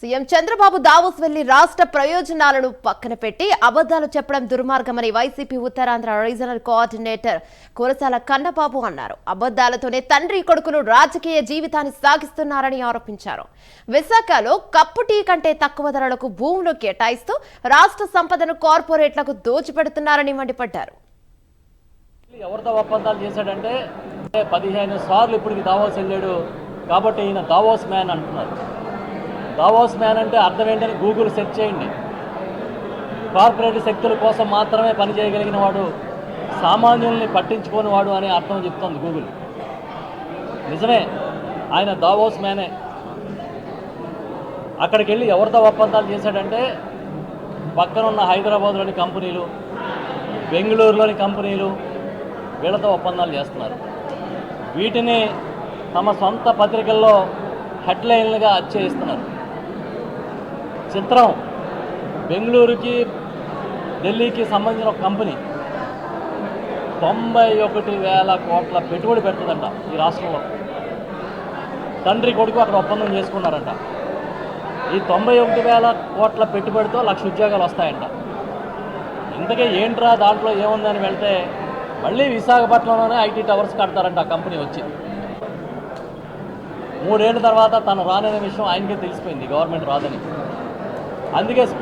CM Chandrababu Davos వెళ్లి రాష్ట్ర ప్రయోజనాలను పక్కన పెట్టి అబద్ధాలు చెప్పడం దుర్మార్గమని YCP Uttarandhra regional coordinator Kurasala Kannababu అన్నారు. అబద్ధాలతోనే తండ్రి కొడుకులు రాజకీయ జీవితాన్ని సాగిస్తున్నారని ఆరోపించారు. విశాఖలో కప్పు టీ కంటే తక్కువ ధరలకు భూములు కేటాయిస్తూ రాష్ట్ర సంపదను కార్పొరేట్లకు దోచిపెడుతున్నారని మండిపడ్డారు. ఎవరితో ఒప్పందాలు చేశాడంటే 15 సార్లు ఇప్పటికి దావోస్ వెళ్ళాడు కాబట్టి ఈయన దావోస్ మ్యాన్ అంటున్నారు. దావోస్ మ్యాన్ అంటే అర్థం ఏంటని గూగుల్ సెర్చ్ చేయండి. కార్పొరేట్ శక్తుల కోసం మాత్రమే పనిచేయగలిగిన వాడు, సామాన్యుల్ని పట్టించుకోని వాడు అనే అర్థం చెప్తోంది గూగుల్. నిజమే, ఆయన దావోస్ మ్యానే. అక్కడికి వెళ్ళి ఎవరితో ఒప్పందాలు చేశాడంటే పక్కనున్న హైదరాబాద్లోని కంపెనీలు, బెంగళూరులోని కంపెనీలు వీళ్ళతో ఒప్పందాలు చేస్తున్నారు. వీటిని తమ సొంత పత్రికల్లో హెడ్లైన్లుగా అచ్చేయిస్తున్నారు. చిత్రం, బెంగళూరుకి ఢిల్లీకి సంబంధించిన ఒక కంపెనీ 91,000 కోట్ల పెట్టుబడి పెడుతుందంట ఈ రాష్ట్రంలో. తండ్రి కొడుకు అక్కడ ఒప్పందం చేసుకున్నారంట. ఈ 91,000 కోట్ల పెట్టుబడితో 1,00,000 ఉద్యోగాలు వస్తాయంట. ఇంతకే ఏంట్రా దాంట్లో ఏముందని వెళ్తే మళ్ళీ విశాఖపట్నంలోనే ఐటీ టవర్స్ కడతారంట ఆ కంపెనీ వచ్చి. 3 ఏళ్ళ తర్వాత తను రాననే విషయం ఆయనకే తెలిసిపోయింది, గవర్నమెంట్ రాదని. అందుకే స్పీడ్